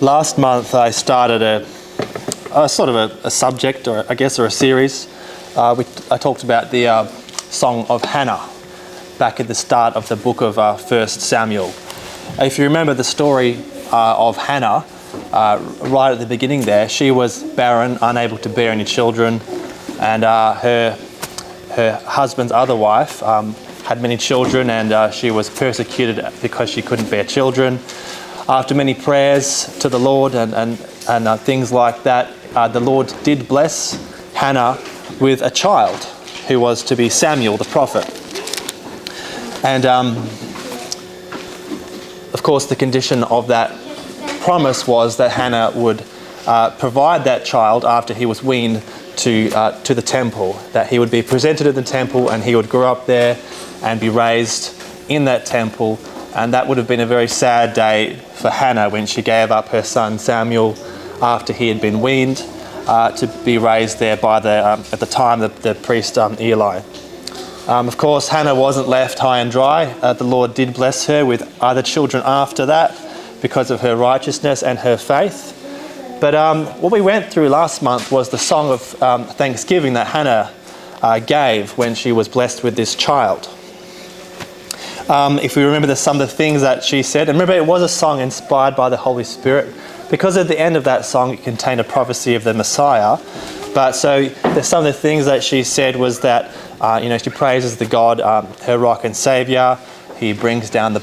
Last month I started a sort of a subject, or I guess, or a series. I talked about the Song of Hannah back at the start of the book of 1 Samuel. If you remember the story of Hannah, right at the beginning there, she was barren, unable to bear any children, and her husband's other wife had many children, and she was persecuted because she couldn't bear children. After many prayers to the Lord and things like that, the Lord did bless Hannah with a child who was to be Samuel the prophet. And of course the condition of that promise was that Hannah would provide that child after he was weaned to the temple, that he would be presented at the temple and he would grow up there and be raised in that temple. And that would have been a very sad day for Hannah when she gave up her son Samuel after he had been weaned to be raised there by at the time the priest Eli. Of course, Hannah wasn't left high and dry. The Lord did bless her with other children after that because of her righteousness and her faith. But what we went through last month was the song of thanksgiving that Hannah gave when she was blessed with this child. If we remember some of the things that she said, and remember it was a song inspired by the Holy Spirit, because at the end of that song it contained a prophecy of the Messiah. But so some of the things that she said was that she praises the God, her rock and saviour. He brings down the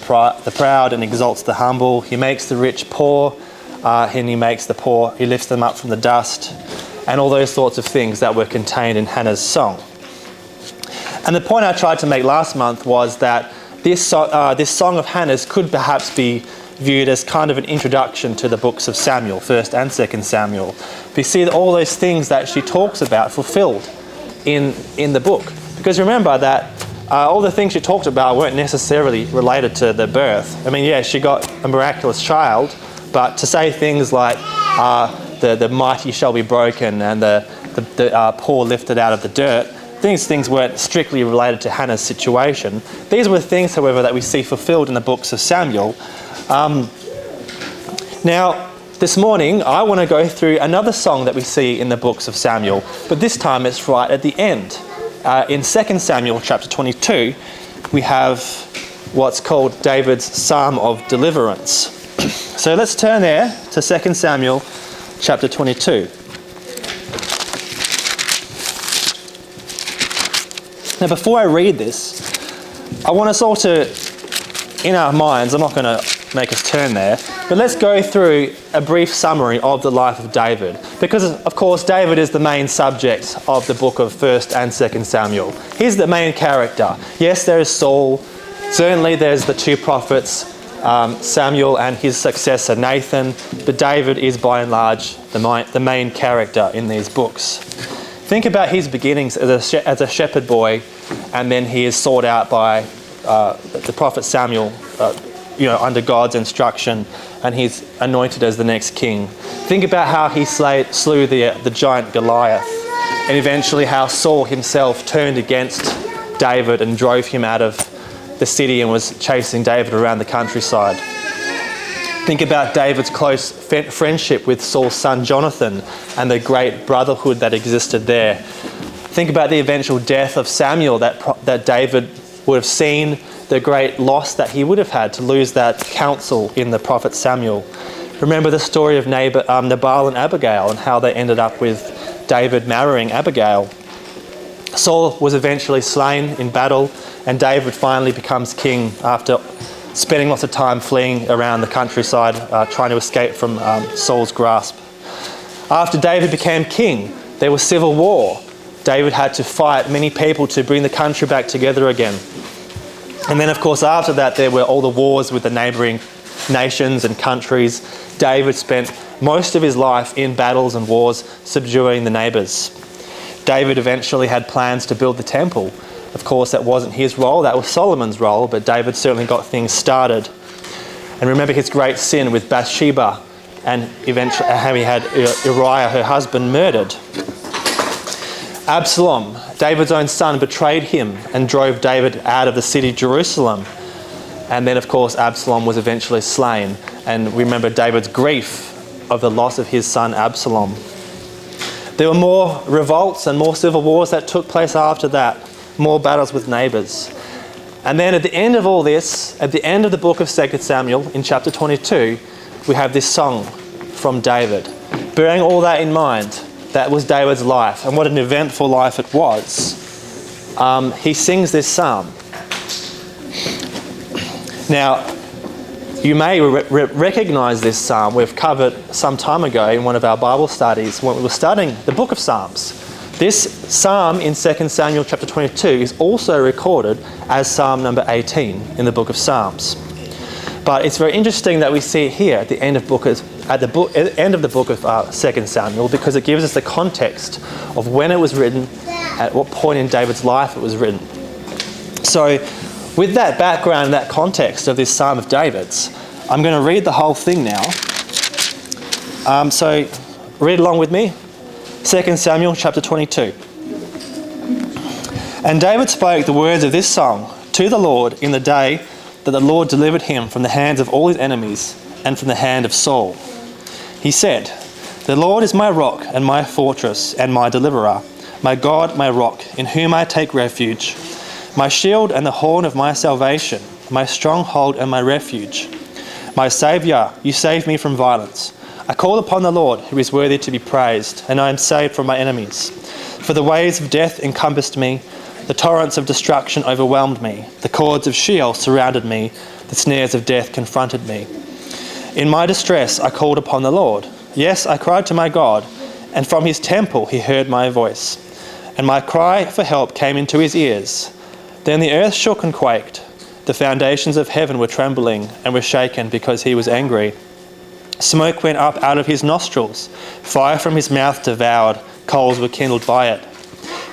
proud and exalts the humble. He makes the rich poor, and he makes the poor, he lifts them up from the dust, and all those sorts of things that were contained in Hannah's song. And the point I tried to make last month was that this song of Hannah's could perhaps be viewed as kind of an introduction to the books of Samuel, 1 and 2 Samuel. We see that all those things that she talks about fulfilled in the book. Because remember that all the things she talked about weren't necessarily related to the birth. I mean, yeah, she got a miraculous child, but to say things like the mighty shall be broken and the poor lifted out of the dirt, these things weren't strictly related to Hannah's situation. These were things, however, that we see fulfilled in the books of Samuel. Now, this morning, I want to go through another song that we see in the books of Samuel, but this time it's right at the end. In 2 Samuel chapter 22, we have what's called David's Psalm of Deliverance. So let's turn there to 2 Samuel chapter 22. Now, before I read this, I want us all to, in our minds, I'm not going to make us turn there, but let's go through a brief summary of the life of David. Because, of course, David is the main subject of the book of 1 and 2 Samuel. He's the main character. Yes, there is Saul. Certainly there's the two prophets, Samuel and his successor Nathan, but David is by and large the main character in these books. Think about his beginnings as a shepherd boy, and then he is sought out by the prophet Samuel, under God's instruction, and he's anointed as the next king. Think about how he slew the giant Goliath, and eventually how Saul himself turned against David and drove him out of the city and was chasing David around the countryside. Think about David's close friendship with Saul's son Jonathan and the great brotherhood that existed there. Think about the eventual death of Samuel that David would have seen, the great loss that he would have had to lose that counsel in the prophet Samuel. Remember the story of Nabal and Abigail and how they ended up with David marrying Abigail. Saul was eventually slain in battle, and David finally becomes king after spending lots of time fleeing around the countryside, trying to escape from Saul's grasp. After David became king, there was civil war. David had to fight many people to bring the country back together again. And then, of course, after that, there were all the wars with the neighbouring nations and countries. David spent most of his life in battles and wars, subduing the neighbours. David eventually had plans to build the temple. Of course, that wasn't his role, that was Solomon's role, but David certainly got things started. And remember his great sin with Bathsheba, and eventually how he had Uriah, her husband, murdered. Absalom, David's own son, betrayed him and drove David out of the city Jerusalem. And then, of course, Absalom was eventually slain. And we remember David's grief of the loss of his son Absalom. There were more revolts and more civil wars that took place after that, more battles with neighbours. And then at the end of all this, at the end of the book of 2 Samuel, in chapter 22, we have this song from David. Bearing all that in mind, that was David's life, and what an eventful life it was. He sings this psalm. Now, you may recognise this psalm. We've covered some time ago in one of our Bible studies when we were studying the book of Psalms. This psalm in 2 Samuel chapter 22 is also recorded as Psalm number 18 in the book of Psalms. But it's very interesting that we see it here at the end of the book of 2 Samuel, because it gives us the context of when it was written, at what point in David's life it was written. So with that background, that context of this Psalm of David's, I'm going to read the whole thing now. So read along with me. 2 Samuel chapter 22. And David spoke the words of this song to the Lord in the day that the Lord delivered him from the hands of all his enemies and from the hand of Saul. He said, "The Lord is my rock and my fortress and my deliverer, my God, my rock, in whom I take refuge, my shield and the horn of my salvation, my stronghold and my refuge. My Saviour, you save me from violence. I call upon the Lord, who is worthy to be praised, and I am saved from my enemies. For the waves of death encompassed me, the torrents of destruction overwhelmed me, the cords of Sheol surrounded me, the snares of death confronted me. In my distress I called upon the Lord. Yes, I cried to my God, and from his temple he heard my voice. And my cry for help came into his ears. Then the earth shook and quaked. The foundations of heaven were trembling and were shaken because he was angry. Smoke went up out of his nostrils. Fire from his mouth devoured. Coals were kindled by it.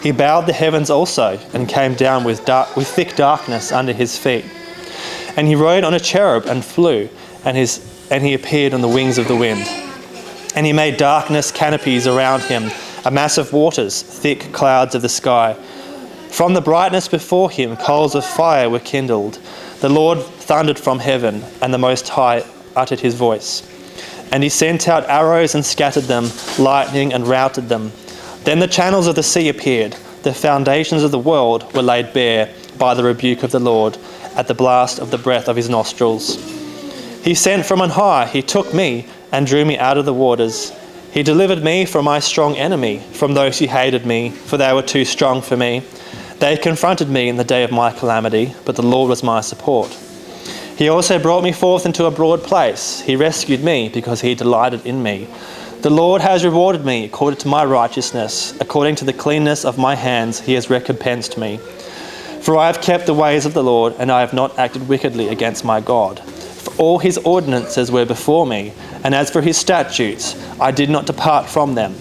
He bowed the heavens also and came down with thick darkness under his feet. And he rode on a cherub and flew, and he appeared on the wings of the wind. And he made darkness canopies around him, a mass of waters, thick clouds of the sky. From the brightness before him, coals of fire were kindled. The Lord thundered from heaven, and the Most High uttered his voice. And he sent out arrows and scattered them, lightning and routed them. Then the channels of the sea appeared. The foundations of the world were laid bare by the rebuke of the Lord, at the blast of the breath of his nostrils. He sent from on high, he took me and drew me out of the waters. He delivered me from my strong enemy, from those who hated me, for they were too strong for me. They confronted me in the day of my calamity, but the Lord was my support. He also brought me forth into a broad place. He rescued me because he delighted in me. The Lord has rewarded me according to my righteousness. According to the cleanness of my hands, he has recompensed me. For I have kept the ways of the Lord, and I have not acted wickedly against my God. For all his ordinances were before me, and as for his statutes, I did not depart from them.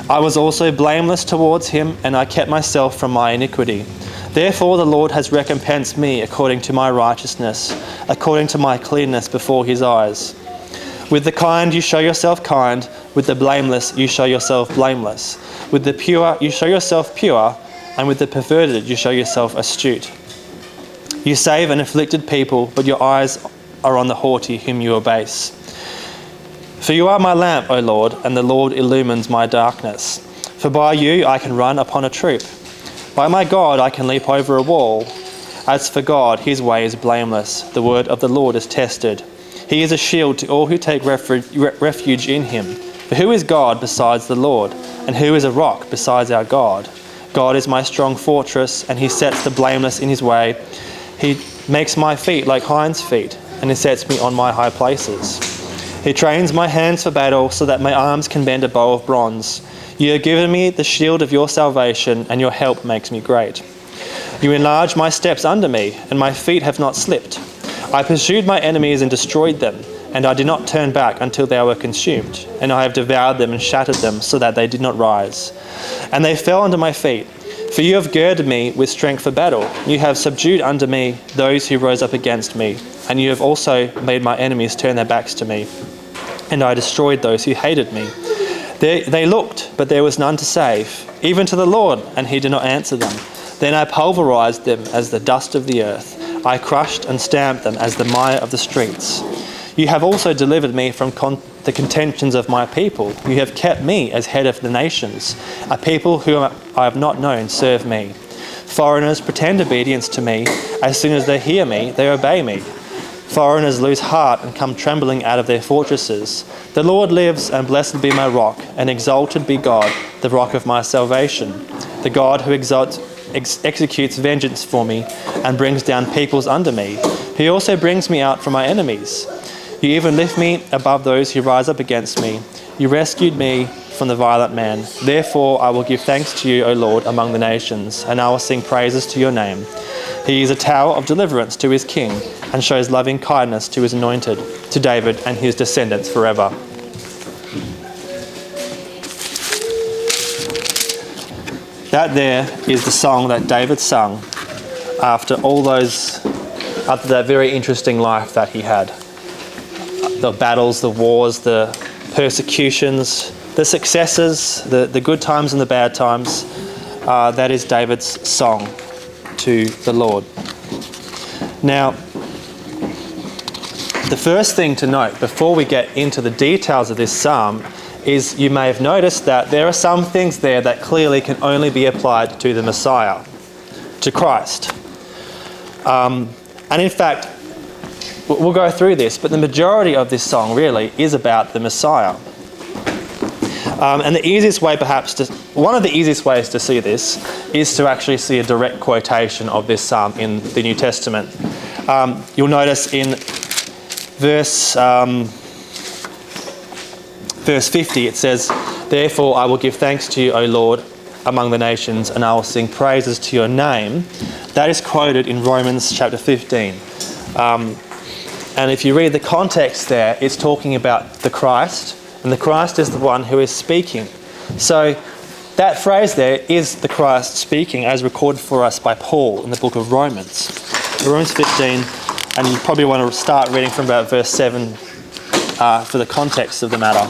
I was also blameless towards him, and I kept myself from my iniquity. Therefore the Lord has recompensed me according to my righteousness, according to my cleanness before his eyes. With the kind you show yourself kind, with the blameless you show yourself blameless. With the pure you show yourself pure, and with the perverted you show yourself astute. You save an afflicted people, but your eyes are on the haughty whom you abase. For you are my lamp, O Lord, and the Lord illumines my darkness. For by you I can run upon a troop. By my God I can leap over a wall. As for God, his way is blameless. The word of the Lord is tested. He is a shield to all who take refuge in him. For who is God besides the Lord? And who is a rock besides our God? God is my strong fortress, and he sets the blameless in his way. He makes my feet like hinds' feet, and he sets me on my high places. He trains my hands for battle, so that my arms can bend a bow of bronze. You have given me the shield of your salvation, and your help makes me great. You enlarge my steps under me, and my feet have not slipped. I pursued my enemies and destroyed them, and I did not turn back until they were consumed. And I have devoured them and shattered them, so that they did not rise. And they fell under my feet. For you have girded me with strength for battle. You have subdued under me those who rose up against me. And you have also made my enemies turn their backs to me. And I destroyed those who hated me. They looked, but there was none to save, even to the Lord, and he did not answer them. Then I pulverized them as the dust of the earth. I crushed and stamped them as the mire of the streets. You have also delivered me from the contentions of my people. You have kept me as head of the nations. A people whom I have not known serve me. Foreigners pretend obedience to me. As soon as they hear me, they obey me. Foreigners lose heart and come trembling out of their fortresses. The Lord lives, and blessed be my rock, and exalted be God, the rock of my salvation. The God who executes vengeance for me and brings down peoples under me. He also brings me out from my enemies. You even lift me above those who rise up against me. You rescued me from the violent man. Therefore I will give thanks to you, O Lord, among the nations, and I will sing praises to your name. He is a tower of deliverance to his king, and shows loving kindness to his anointed, to David and his descendants forever. That there is the song that David sung after that very interesting life that he had. The battles, the wars, the persecutions, the successes, the good times and the bad times. That is David's song to the Lord. Now, the first thing to note before we get into the details of this psalm is you may have noticed that there are some things there that clearly can only be applied to the Messiah, to Christ. And in fact, we'll go through this, but the majority of this song really is about the Messiah. And the easiest way one of the easiest ways to see this is to actually see a direct quotation of this psalm in the New Testament. You'll notice in verse 50 it says, "Therefore I will give thanks to you, O Lord, among the nations, and I will sing praises to your name." That is quoted in Romans chapter 15. And if you read the context there, it's talking about the Christ, and the Christ is the one who is speaking. So that phrase there is the Christ speaking, as recorded for us by Paul in the book of Romans. Romans 15, and you probably want to start reading from about verse 7 for the context of the matter.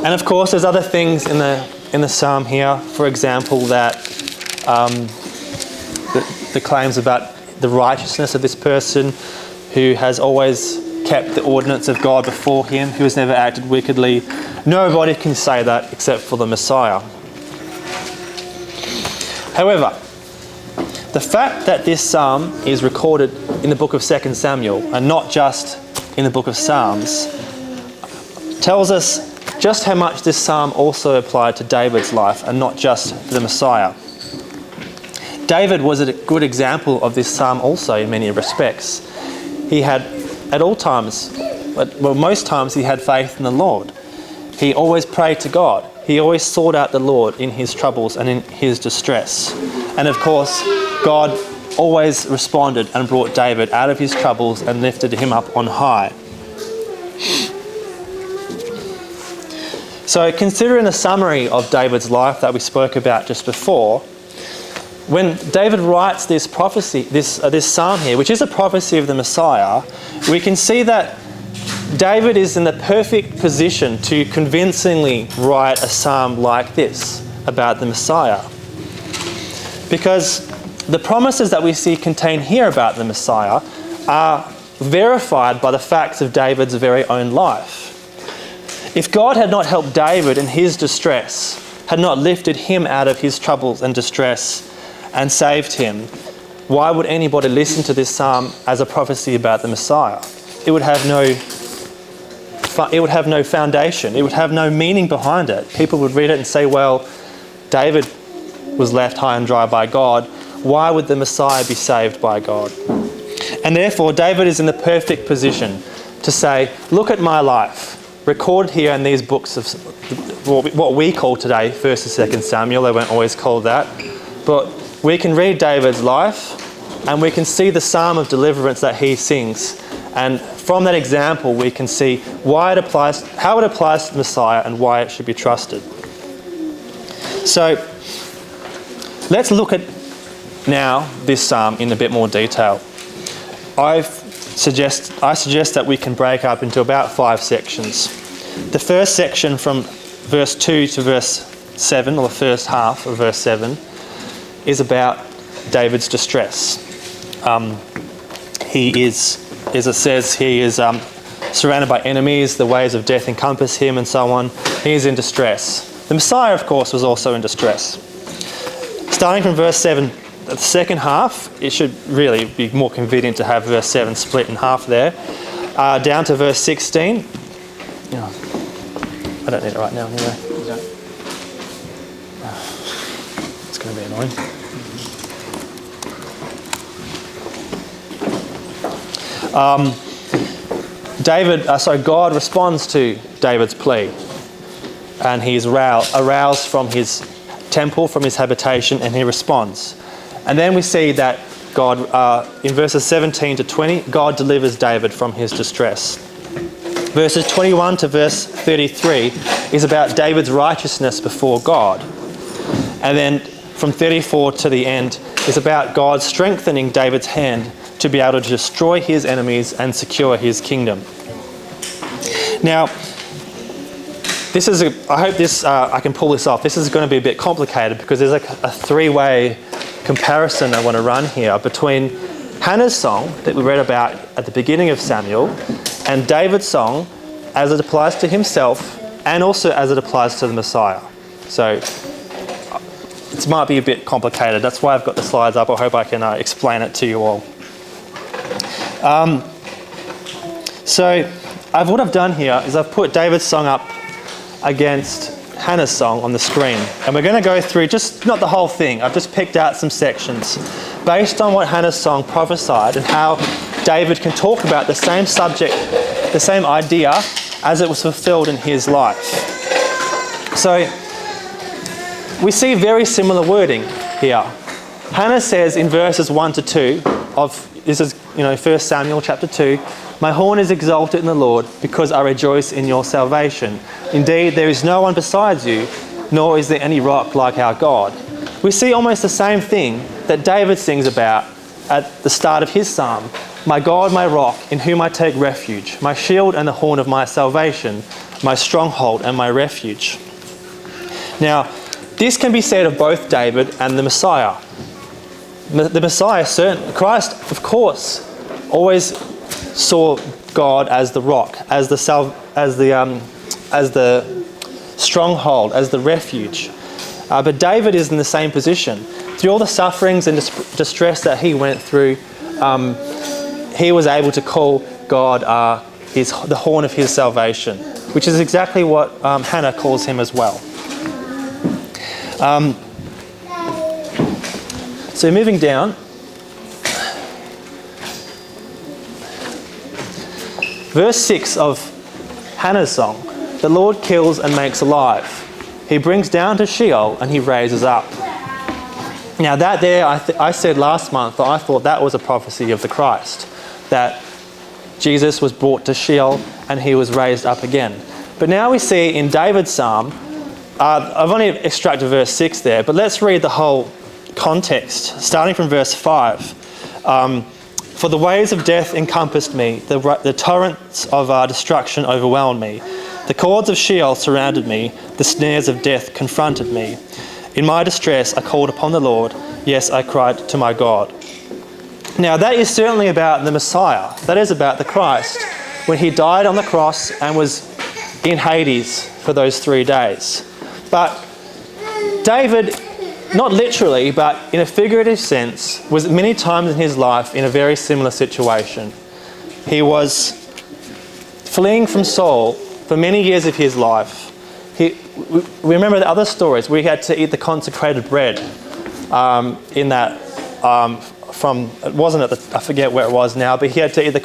And of course, there's other things in the psalm here. For example, that the claims about the righteousness of this person who has always kept the ordinance of God before him, who has never acted wickedly. Nobody can say that except for the Messiah. However, the fact that this psalm is recorded in the book of 2 Samuel and not just in the book of Psalms tells us just how much this psalm also applied to David's life and not just the Messiah. David was a good example of this psalm also in many respects. He had, at all times, most times he had faith in the Lord. He always prayed to God. He always sought out the Lord in his troubles and in his distress. And of course, God always responded and brought David out of his troubles and lifted him up on high. So considering the summary of David's life that we spoke about just before, when David writes this prophecy, this psalm here, which is a prophecy of the Messiah, we can see that David is in the perfect position to convincingly write a psalm like this about the Messiah. Because the promises that we see contained here about the Messiah are verified by the facts of David's very own life. If God had not helped David in his distress, had not lifted him out of his troubles and distress and saved him, why would anybody listen to this psalm as a prophecy about the Messiah? It would have no foundation. It would have no meaning behind it. People would read it and say, well, David was left high and dry by God. Why would the Messiah be saved by God? And therefore, David is in the perfect position to say, look at my life, recorded here in these books of what we call today 1st and 2nd Samuel. They weren't always called that. But we can read David's life and we can see the psalm of deliverance that he sings. And from that example, we can see how it applies to the Messiah and why it should be trusted. So let's look at now this psalm in a bit more detail. I suggest that we can break up into about 5 sections. The first section from verse 2 to verse 7, or the first half of verse 7, is about David's distress. He is as it says, he is surrounded by enemies, the waves of death encompass him, and so on. He is in distress. The Messiah, of course, was also in distress. Starting from verse 7, the second half, it should really be more convenient to have verse 7 split in half there, down to verse 16. I don't need it right now anyway. It's going to be annoying. God responds to David's plea, and he's aroused from his temple, from his habitation, and he responds. And then we see that God, in verses 17 to 20, God delivers David from his distress. Verses 21 to verse 33 is about David's righteousness before God. And then from 34 to the end is about God strengthening David's hand to be able to destroy his enemies and secure his kingdom. Now, I hope I can pull this off. This is going to be a bit complicated because there's a three-way comparison I want to run here between Hannah's song that we read about at the beginning of Samuel and David's song as it applies to himself and also as it applies to the Messiah. So it might be a bit complicated. That's why I've got the slides up. I hope I can explain it to you all. What I've done here is I've put David's song up against Hannah's song on the screen. And we're going to go through just not the whole thing. I've just picked out some sections based on what Hannah's song prophesied and how David can talk about the same subject, the same idea as it was fulfilled in his life. So we see very similar wording here. Hannah says in verses 1 to 2 this is 1 Samuel chapter 2, "My horn is exalted in the Lord because I rejoice in your salvation. Indeed, there is no one besides you, nor is there any rock like our God." We see almost the same thing that David sings about at the start of his psalm. "My God, my rock, in whom I take refuge, my shield and the horn of my salvation, my stronghold and my refuge." Now, this can be said of both David and the Messiah. The Messiah, Christ, of course, always saw God as the rock, as the stronghold, as the refuge. But David is in the same position. Through all the sufferings and distress that he went through, he was able to call God the horn of his salvation, which is exactly what Hannah calls him as well. So moving down, verse 6 of Hannah's song, "The Lord kills and makes alive. He brings down to Sheol and he raises up." Now that there, I said last month that I thought that was a prophecy of the Christ, that Jesus was brought to Sheol and he was raised up again. But now we see in David's psalm, I've only extracted verse 6 there, but let's read the whole context, starting from verse 5. "For the waves of death encompassed me, the torrents of destruction overwhelmed me. The cords of Sheol surrounded me, the snares of death confronted me. In my distress I called upon the Lord, yes, I cried to my God." Now that is certainly about the Messiah, that is about the Christ, when he died on the cross and was in Hades for those 3 days. But David, not literally, but in a figurative sense, was many times in his life in a very similar situation. He was fleeing from Saul for many years of his life. We remember the other stories where he had to eat the consecrated bread it wasn't I forget where it was now, but he had to eat the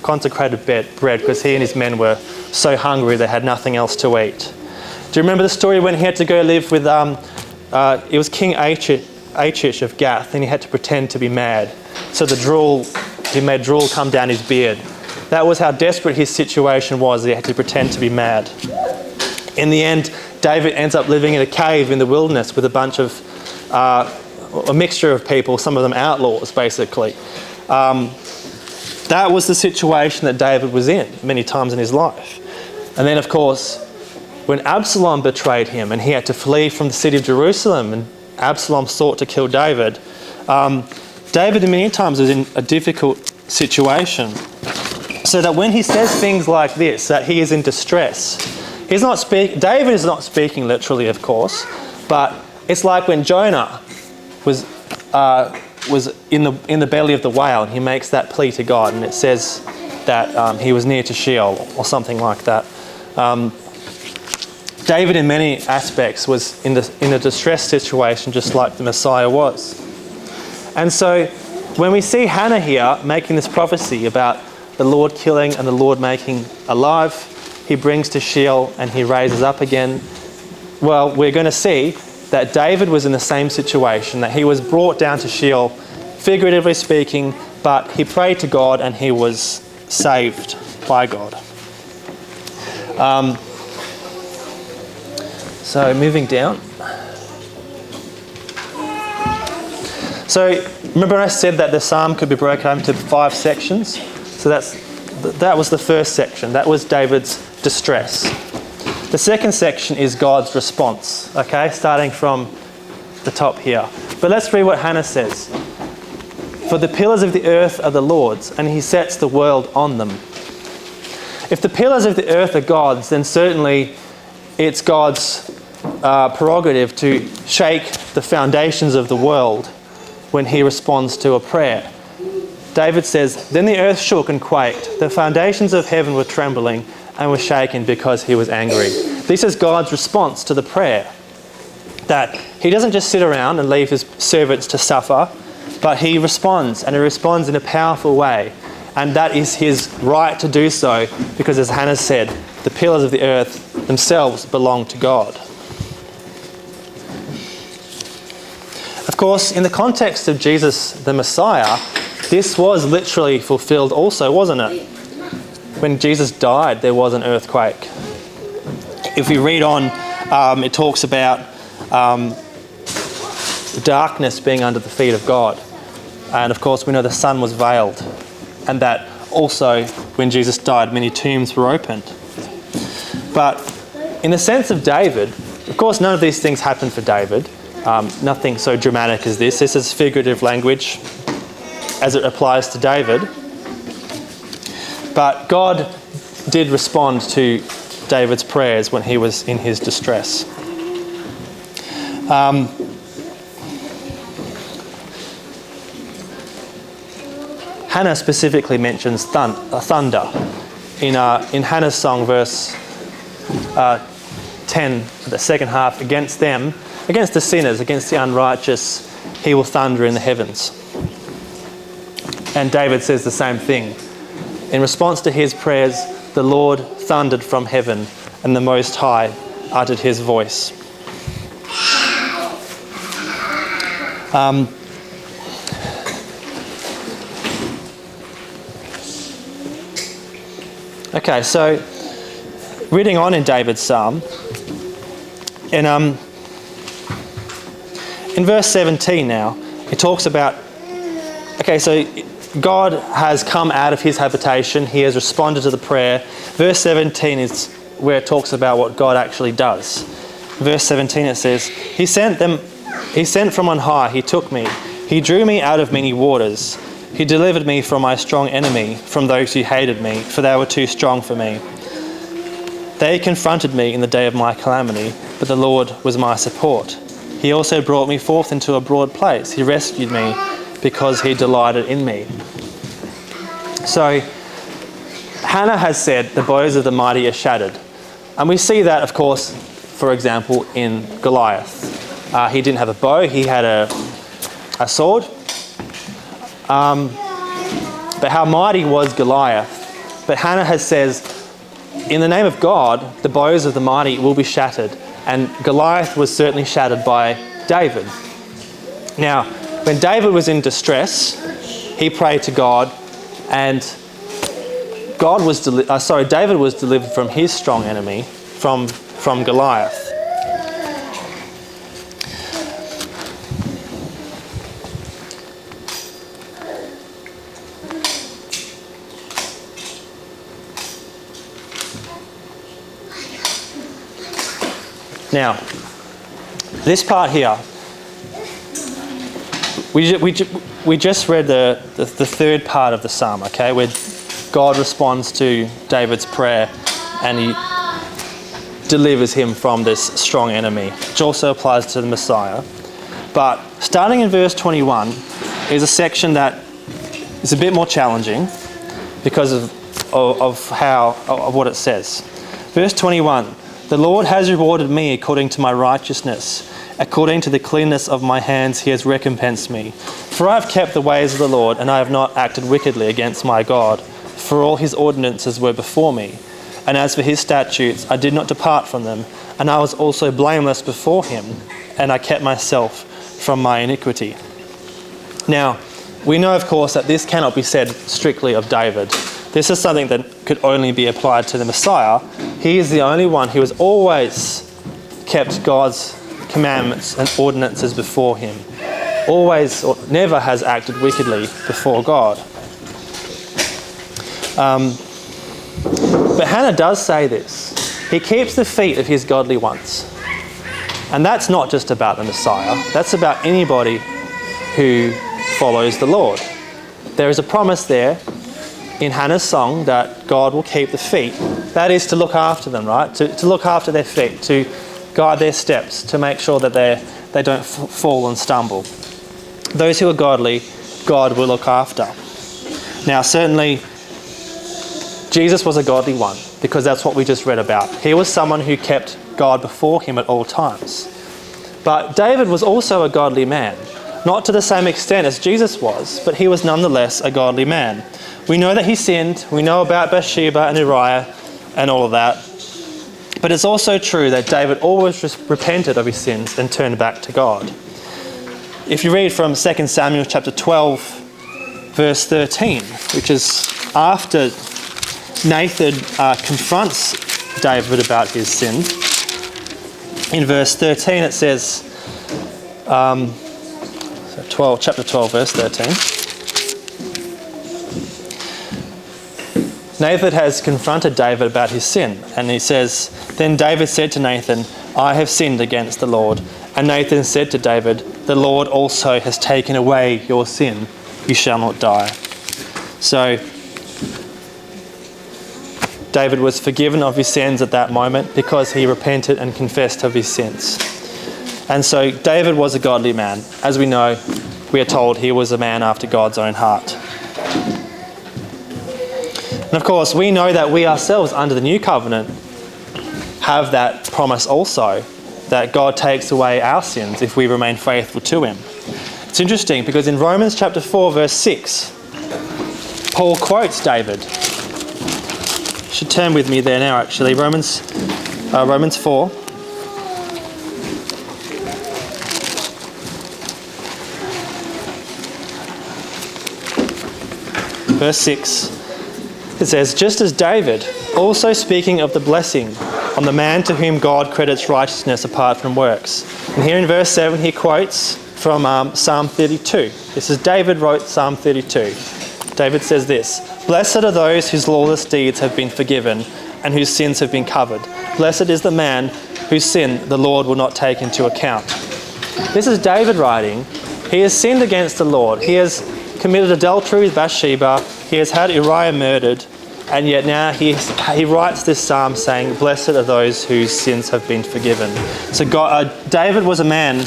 consecrated bread because he and his men were so hungry they had nothing else to eat. Do you remember the story when he had to go live with it was King Achish of Gath, and he had to pretend to be mad. So he made drool come down his beard. That was how desperate his situation was. He had to pretend to be mad. In the end, David ends up living in a cave in the wilderness with a bunch of, a mixture of people, some of them outlaws, basically. That was the situation that David was in many times in his life. And then, of course, when Absalom betrayed him and he had to flee from the city of Jerusalem and Absalom sought to kill David, David many times was in a difficult situation. So that when he says things like this, that he is in distress, David is not speaking literally, of course, but it's like when Jonah was in the belly of the whale, and he makes that plea to God, and it says that he was near to Sheol or something like that. David, in many aspects, was in a distressed situation, just like the Messiah was. And so, when we see Hannah here making this prophecy about the Lord killing and the Lord making alive, he brings to Sheol and he raises up again. Well, we're going to see that David was in the same situation, that he was brought down to Sheol, figuratively speaking, but he prayed to God and he was saved by God. So moving down. So remember I said that the psalm could be broken into 5 sections? So that was the first section. That was David's distress. The second section is God's response, okay, starting from the top here. But let's read what Hannah says. For the pillars of the earth are the Lord's, and he sets the world on them. If the pillars of the earth are God's, then certainly it's God's prerogative to shake the foundations of the world when he responds to a prayer. David says, then the earth shook and quaked. The foundations of heaven were trembling and were shaken because he was angry. This is God's response to the prayer. That he doesn't just sit around and leave his servants to suffer, but he responds, and he responds in a powerful way. And that is his right to do so, because as Hannah said, the pillars of the earth themselves belong to God. Of course, in the context of Jesus the Messiah, this was literally fulfilled also, wasn't it? When Jesus died, there was an earthquake. If we read on, it talks about darkness being under the feet of God. And of course, we know the sun was veiled. And that also, when Jesus died, many tombs were opened. But in the sense of David, of course, none of these things happened for David. Nothing so dramatic as this. This is figurative language as it applies to David. But God did respond to David's prayers when he was in his distress. Hannah specifically mentions thunder in Hannah's song, verse 10, the second half. Against them, against the sinners, against the unrighteous, he will thunder in the heavens. And David says the same thing. In response to his prayers, the Lord thundered from heaven, and the Most High uttered his voice. Okay, so reading on in David's psalm, in verse 17 now, it talks about, okay, so God has come out of his habitation. He has responded to the prayer. Verse 17 is where it talks about what God actually does. Verse 17 it says, He sent from on high, he took me. He drew me out of many waters. He delivered me from my strong enemy, from those who hated me, for they were too strong for me. They confronted me in the day of my calamity, but the Lord was my support. He also brought me forth into a broad place. He rescued me because he delighted in me. So, Hannah has said, the bows of the mighty are shattered. And we see that, of course, for example, in Goliath. He didn't have a bow, he had a sword. But how mighty was Goliath? But Hannah says, in the name of God, the bows of the mighty will be shattered. And Goliath was certainly shattered by David. Now, when David was in distress, he prayed to God, and David was delivered from his strong enemy, from Goliath. Now, this part here, we just read the third part of the psalm, okay, where God responds to David's prayer and he delivers him from this strong enemy, which also applies to the Messiah. But starting in verse 21 is a section that is a bit more challenging because of what it says. Verse 21, "The Lord has rewarded me according to my righteousness. According to the cleanness of my hands he has recompensed me. For I have kept the ways of the Lord, and I have not acted wickedly against my God. For all his ordinances were before me. And as for his statutes, I did not depart from them. And I was also blameless before him, and I kept myself from my iniquity." Now, we know, of course, that this cannot be said strictly of David. This is something that could only be applied to the Messiah. He is the only one who has always kept God's commandments and ordinances before him. Always or never has acted wickedly before God. But Hannah does say this. He keeps the feet of his godly ones. And that's not just about the Messiah. That's about anybody who follows the Lord. There is a promise there in Hannah's song that God will keep the feet. That is to look after them, right? To look after their feet, to guide their steps, to make sure that they don't fall and stumble. Those who are godly, God will look after. Now, certainly, Jesus was a godly one, because that's what we just read about. He was someone who kept God before him at all times. But David was also a godly man. Not to the same extent as Jesus was, but he was nonetheless a godly man. We know that he sinned. We know about Bathsheba and Uriah and all of that. But it's also true that David always repented of his sins and turned back to God. If you read from 2 Samuel chapter 12, verse 13, which is after Nathan confronts David about his sin. In verse 13 it says, chapter 12, verse 13. Nathan has confronted David about his sin, and he says, "Then David said to Nathan, I have sinned against the Lord. And Nathan said to David, the Lord also has taken away your sin. You shall not die." So David was forgiven of his sins at that moment because he repented and confessed of his sins. And so David was a godly man. As we know, we are told he was a man after God's own heart. And of course, we know that we ourselves under the new covenant have that promise also, that God takes away our sins if we remain faithful to him. It's interesting because in Romans chapter 4, verse 6, Paul quotes David. You should turn with me there now, actually. Romans 4. Verse 6. It says, "Just as David, also speaking of the blessing on the man to whom God credits righteousness apart from works." And here in verse 7 he quotes from Psalm 32. This is David wrote Psalm 32. David says this, "Blessed are those whose lawless deeds have been forgiven and whose sins have been covered. Blessed is the man whose sin the Lord will not take into account." This is David writing. He has sinned against the Lord. He has committed adultery with Bathsheba. He has had Uriah murdered. And yet now he writes this psalm saying, "Blessed are those whose sins have been forgiven." So David was a man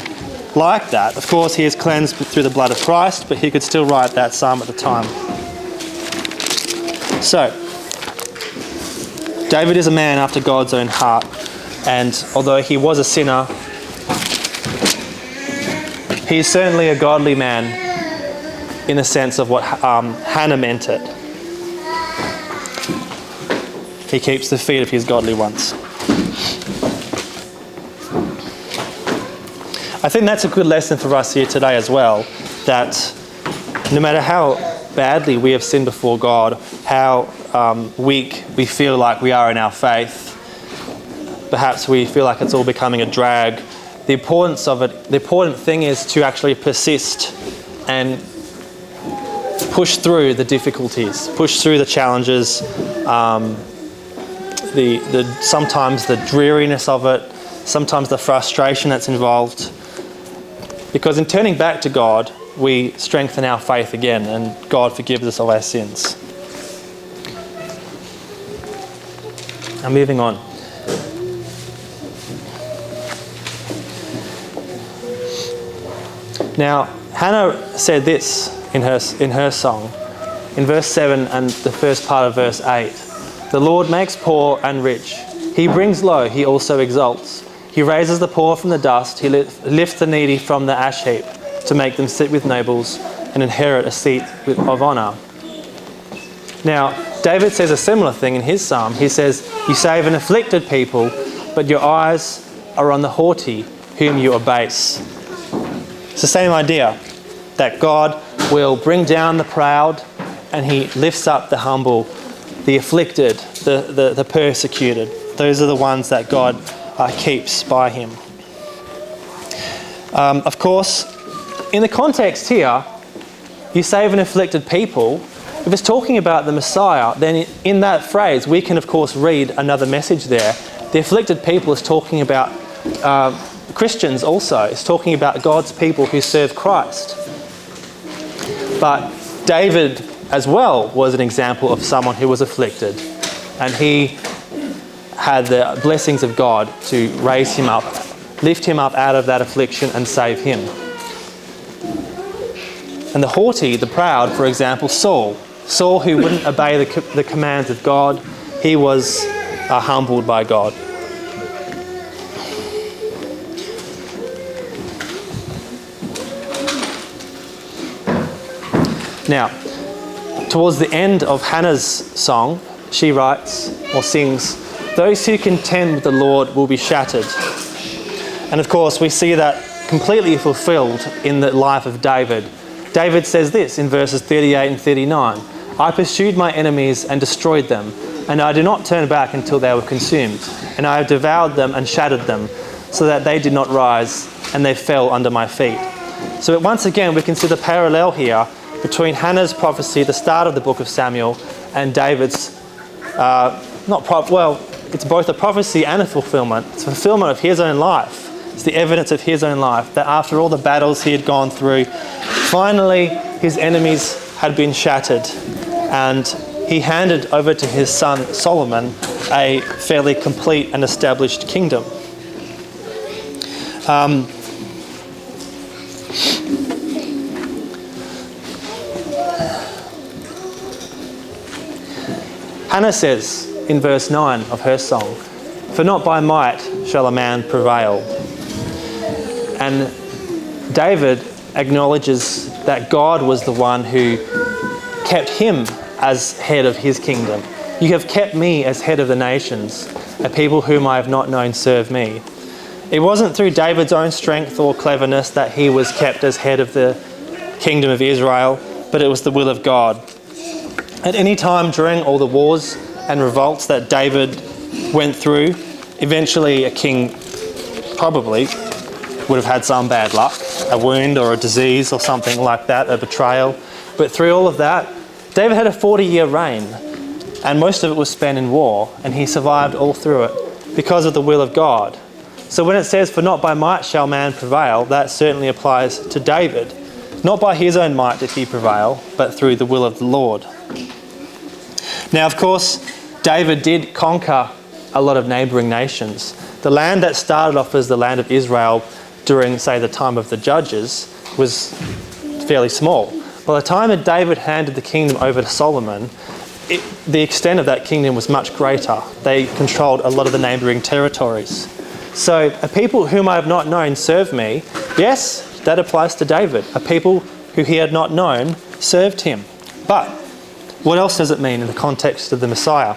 like that. Of course, he is cleansed through the blood of Christ, but he could still write that psalm at the time. So, David is a man after God's own heart. And although he was a sinner, he is certainly a godly man in the sense of what Hannah meant it. He keeps the feet of his godly ones. I think that's a good lesson for us here today as well, that no matter how badly we have sinned before God, how weak we feel like we are in our faith, perhaps we feel like it's all becoming a drag, the importance of it, the important thing is to actually persist and push through the difficulties, push through the challenges, sometimes the dreariness of it, sometimes the frustration that's involved. Because in turning back to God, we strengthen our faith again and God forgives us of our sins. Now moving on. Now, Hannah said this in her song, in verse 7 and the first part of verse 8. The Lord makes poor and rich. He brings low, he also exalts. He raises the poor from the dust. He lifts the needy from the ash heap to make them sit with nobles and inherit a seat of honour. Now, David says a similar thing in his psalm. He says, you save an afflicted people, but your eyes are on the haughty, whom you abase. It's the same idea, that God will bring down the proud and he lifts up the humble, the afflicted, the persecuted. Those are the ones that God keeps by him. Of course, in the context here, you save an afflicted people. If it's talking about the Messiah, then in that phrase, we can of course read another message there. The afflicted people is talking about Christians also. It's talking about God's people who serve Christ. But David as well was an example of someone who was afflicted, and he had the blessings of God to raise him up, lift him up out of that affliction and save him. And the haughty, the proud, for example, Saul, who wouldn't obey the commands of God, he was humbled by God. Now, towards the end of Hannah's song, she writes or sings, those who contend with the Lord will be shattered. And of course, we see that completely fulfilled in the life of David. David says this in verses 38 and 39, I pursued my enemies and destroyed them, and I did not turn back until they were consumed. And I have devoured them and shattered them, so that they did not rise, and they fell under my feet. So once again, we can see the parallel here between Hannah's prophecy, the start of the book of Samuel, and David's, it's both a prophecy and a fulfillment. It's a fulfillment of his own life. It's the evidence of his own life, that after all the battles he had gone through, finally his enemies had been shattered, and he handed over to his son Solomon a fairly complete and established kingdom. Hannah says in verse 9 of her song, for not by might shall a man prevail. And David acknowledges that God was the one who kept him as head of his kingdom. You have kept me as head of the nations. A people whom I have not known serve me. It wasn't through David's own strength or cleverness that he was kept as head of the kingdom of Israel, but it was the will of God. At any time during all the wars and revolts that David went through, eventually a king probably would have had some bad luck, a wound or a disease or something like that, a betrayal. But through all of that, David had a 40-year reign, and most of it was spent in war, and he survived all through it because of the will of God. So when it says, for not by might shall man prevail, that certainly applies to David. Not by his own might did he prevail, but through the will of the Lord. Now, of course, David did conquer a lot of neighbouring nations. The land that started off as the land of Israel during, say, the time of the Judges was fairly small. By the time that David handed the kingdom over to Solomon, the extent of that kingdom was much greater. They controlled a lot of the neighbouring territories. So, a people whom I have not known serve me. Yes, that applies to David. A people who he had not known served him. But what else does it mean in the context of the Messiah?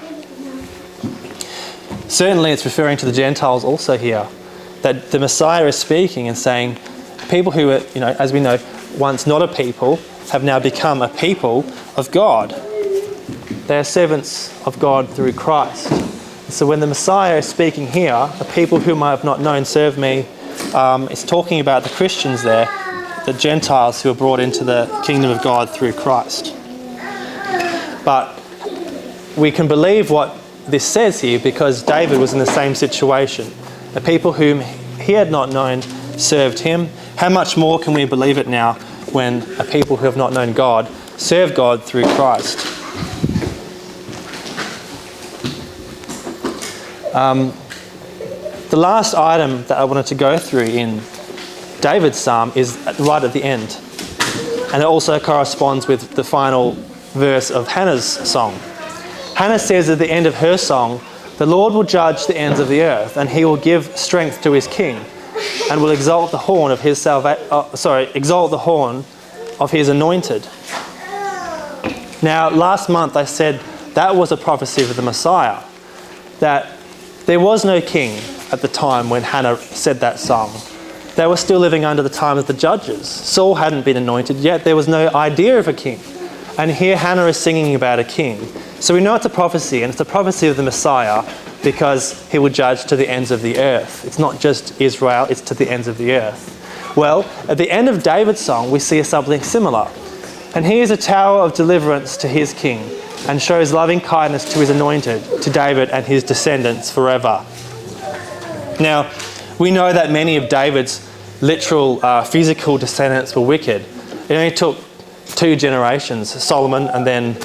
Certainly it's referring to the Gentiles also here, that the Messiah is speaking and saying people who were, as we know, once not a people, have now become a people of God. They are servants of God through Christ. So when the Messiah is speaking here, a people whom I have not known serve me, it's talking about the Christians there, the Gentiles who are brought into the kingdom of God through Christ. But we can believe what this says here because David was in the same situation. The people whom he had not known served him. How much more can we believe it now when a people who have not known God serve God through Christ? The last item that I wanted to go through in David's psalm is right at the end. And it also corresponds with the final verse of Hannah's song. Hannah says at the end of her song, "The Lord will judge the ends of the earth, and he will give strength to his king, and will exalt the horn of his exalt the horn of his anointed." Now, last month I said that was a prophecy of the Messiah, that there was no king at the time when Hannah said that song. They were still living under the time of the judges. Saul hadn't been anointed yet. There was no idea of a king. And here Hannah is singing about a king. So we know it's a prophecy, and it's a prophecy of the Messiah because he will judge to the ends of the earth. It's not just Israel, it's to the ends of the earth. Well, at the end of David's song, we see something similar. And he is a tower of deliverance to his king, and shows loving kindness to his anointed, to David and his descendants forever. Now, we know that many of David's literal physical descendants were wicked. It only took 2 generations, Solomon and then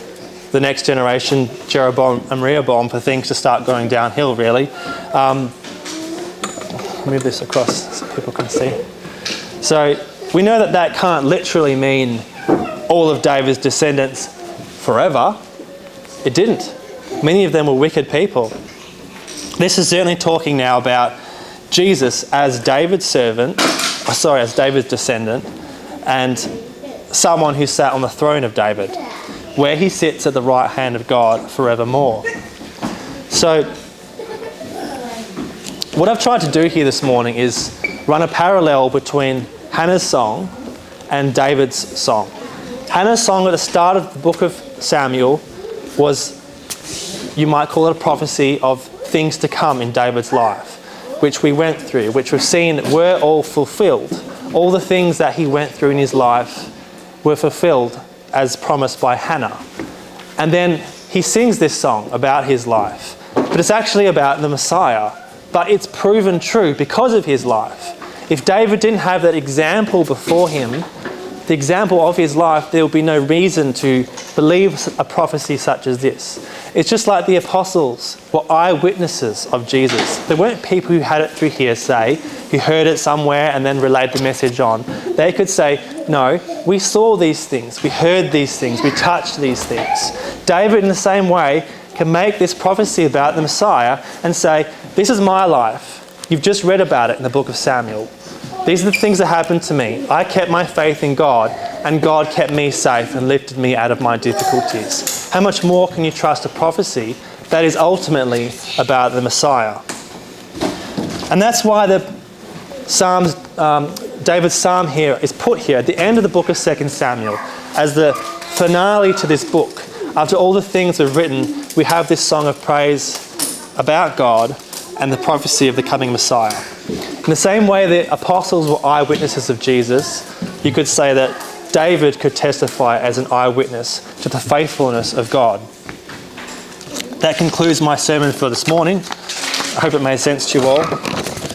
the next generation, Jeroboam and Rehoboam, for things to start going downhill, really. Move this across so people can see. So we know that that can't literally mean all of David's descendants forever. It didn't. Many of them were wicked people. This is certainly talking now about Jesus as David's as David's descendant, and someone who sat on the throne of David, where he sits at the right hand of God forevermore. So what I've tried to do here this morning is run a parallel between Hannah's song and David's song. Hannah's song at the start of the book of Samuel was, you might call it a prophecy of things to come in David's life, which we went through, which we've seen were all fulfilled. All the things that he went through in his life were fulfilled as promised by Hannah. And then he sings this song about his life, but it's actually about the Messiah, but it's proven true because of his life. If David didn't have that example before him, the example of his life, there would be no reason to believe a prophecy such as this. It's just like the apostles were eyewitnesses of Jesus. They weren't people who had it through hearsay, who heard it somewhere and then relayed the message on. They could say, no, we saw these things, we heard these things, we touched these things. David, in the same way, can make this prophecy about the Messiah and say, this is my life. You've just read about it in the book of Samuel. These are the things that happened to me. I kept my faith in God, and God kept me safe and lifted me out of my difficulties. How much more can you trust a prophecy that is ultimately about the Messiah? And that's why the Psalms, David's psalm here is put here at the end of the book of 2 Samuel as the finale to this book. After all the things we've written, we have this song of praise about God and the prophecy of the coming Messiah. In the same way the apostles were eyewitnesses of Jesus, you could say that David could testify as an eyewitness to the faithfulness of God. That concludes my sermon for this morning. I hope it made sense to you all.